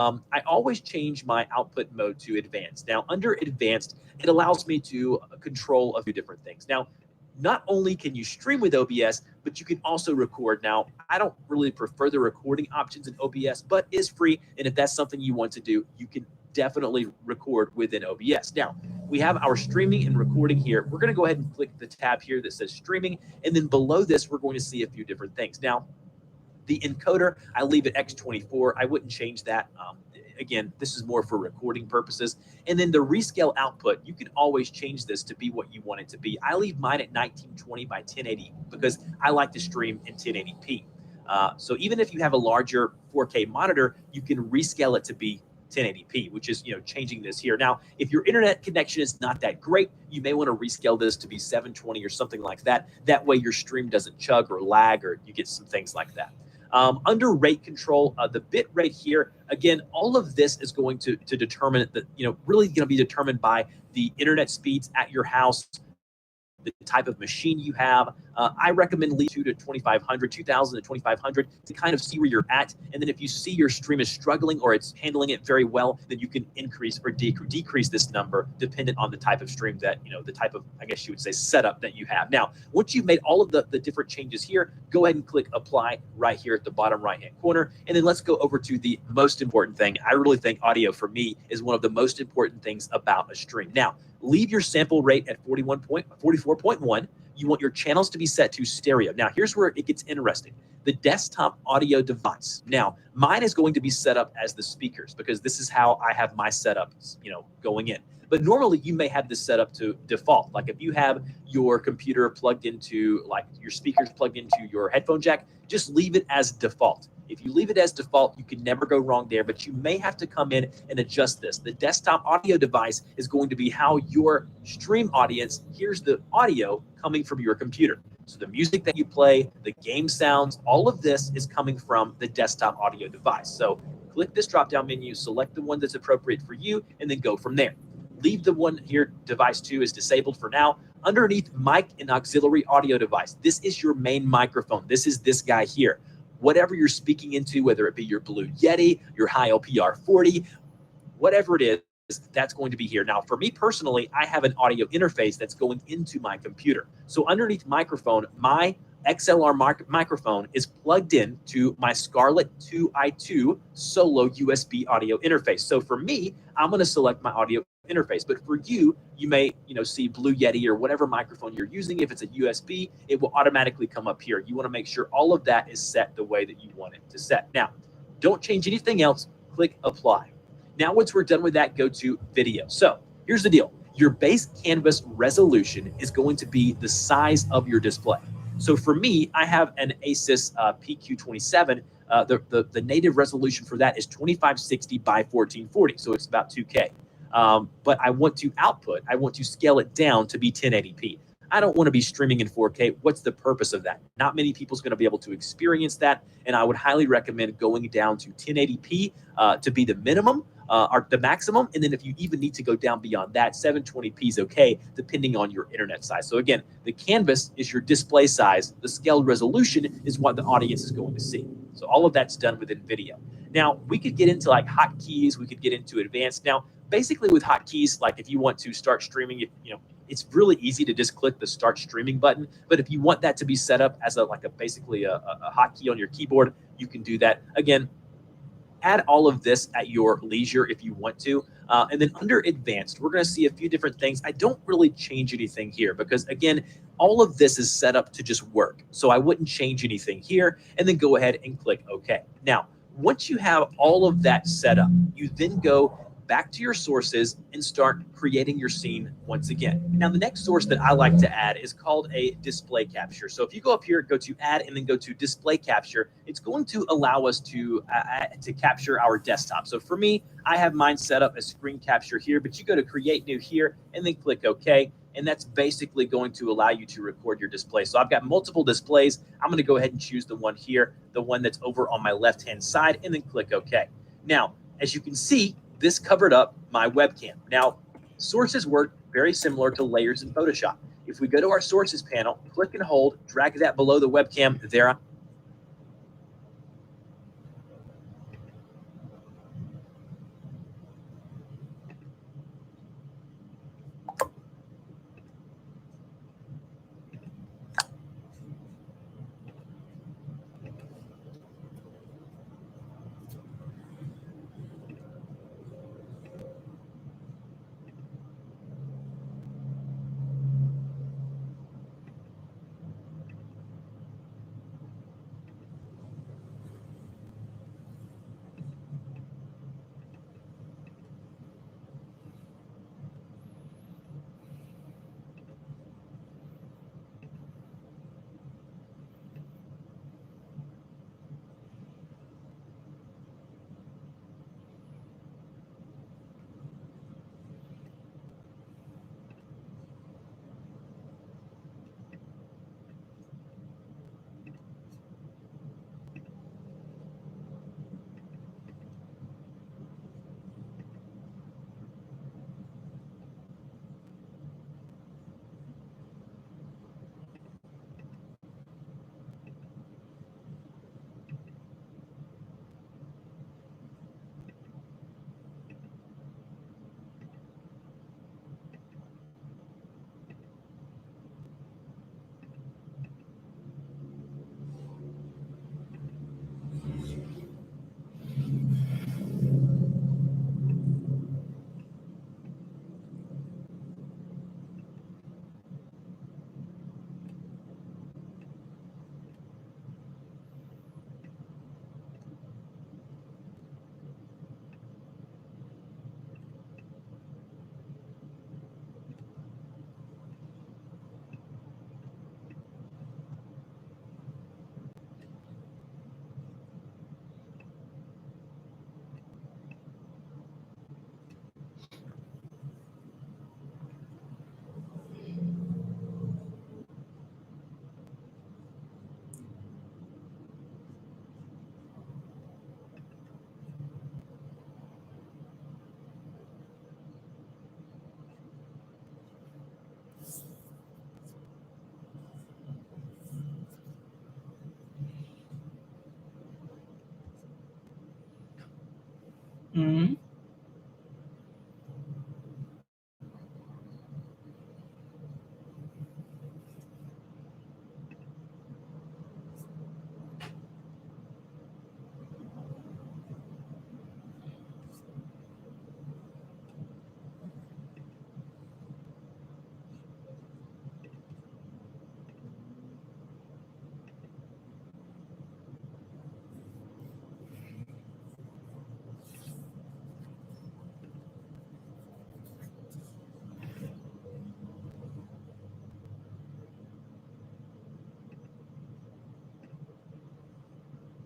I always change my output mode to advanced. Now, under advanced, it allows me to control a few different things. Now, not only can you stream with OBS, but you can also record. Now, I don't really prefer the recording options in OBS, but is free. And if that's something you want to do, you can definitely record within OBS. Now, we have our streaming and recording here. We're going to go ahead and click the tab here that says streaming. And then below this, we're going to see a few different things. Now, the encoder, I leave it X24. I wouldn't change that. Again, this is more for recording purposes. And then the rescale output, you can always change this to be what you want it to be. I leave mine at 1920 by 1080 because I like to stream in 1080p. So even if you have a larger 4K monitor, you can rescale it to be 1080p, which is, changing this here. Now, if your internet connection is not that great, you may want to rescale this to be 720 or something like that. That way your stream doesn't chug or lag, or you get some things like that. Under rate control, the bit rate here, again, all of this is going to determine that, really going to be determined by the internet speeds at your house, the type of machine you have. I recommend leave 2 to 2500, 2000 to 2500 to kind of see where you're at. And then if you see your stream is struggling or it's handling it very well, then you can increase or decrease this number dependent on the type of stream that, the type of, I guess you would say, setup that you have. Now, once you've made all of the different changes here, go ahead and click apply right here at the bottom right-hand corner. And then let's go over to the most important thing. I really think audio for me is one of the most important things about a stream. Now, leave your sample rate at 44.1. You want your channels to be set to stereo. Now, here's where it gets interesting. The desktop audio device. Now, mine is going to be set up as the speakers because this is how I have my setups, going in. But normally you may have this set up to default. Like if you have your computer plugged into, like your speakers plugged into your headphone jack, just leave it as default. If you leave it as default, you can never go wrong there, but you may have to come in and adjust this. The desktop audio device is going to be how your stream audience hears the audio coming from your computer. So the music that you play, the game sounds, all of this is coming from the desktop audio device. So click this drop-down menu, select the one that's appropriate for you, and then go from there. Leave the one here, device 2 is disabled for now. Underneath mic and auxiliary audio device, this is your main microphone. This is this guy here. Whatever you're speaking into, whether it be your Blue Yeti, your Hi LPR 40, whatever it is, that's going to be here. Now, for me personally, I have an audio interface that's going into my computer. So underneath microphone, my XLR microphone is plugged in to my Scarlett 2i2 solo USB audio interface. So for me, I'm going to select my audio interface, but for you, you may see Blue Yeti or whatever microphone you're using. If it's a USB, it will automatically come up here. You want to make sure all of that is set the way that you want it to set. Now, don't change anything else. Click apply. Now, once we're done with that, go to video. So here's the deal. Your base canvas resolution is going to be the size of your display. So for me, I have an Asus PQ27. The native resolution for that is 2560 by 1440. So it's about 2K. But I want to scale it down to be 1080p. I don't want to be streaming in 4K. What's the purpose of that? Not many people's going to be able to experience that. And I would highly recommend going down to 1080p to be the minimum or the maximum. And then if you even need to go down beyond that, 720p is okay, depending on your internet size. So again, the canvas is your display size. The scaled resolution is what the audience is going to see. So all of that's done within video. Now, we could get into like hotkeys. We could get into advanced. Now, basically with hotkeys, like if you want to start streaming, it's really easy to just click the start streaming button. But if you want that to be set up as basically a hotkey on your keyboard, you can do that. Again, add all of this at your leisure if you want to. And then under advanced, we're going to see a few different things. I don't really change anything here because, again, all of this is set up to just work. So I wouldn't change anything here, and then go ahead and click OK. Now, once you have all of that set up, you then go back to your sources and start creating your scene once again. Now, the next source that I like to add is called a display capture. So if you go up here, go to add, and then go to display capture, it's going to allow us to capture our desktop. So for me, I have mine set up as screen capture here, but you go to create new here and then click OK. And that's basically going to allow you to record your display. So I've got multiple displays. I'm going to go ahead and choose the one here, the one that's over on my left-hand side, and then click OK. Now, as you can see, this covered up my webcam. Now, sources work very similar to layers in Photoshop. If we go to our sources panel, click and hold, drag that below the webcam, there Mhm.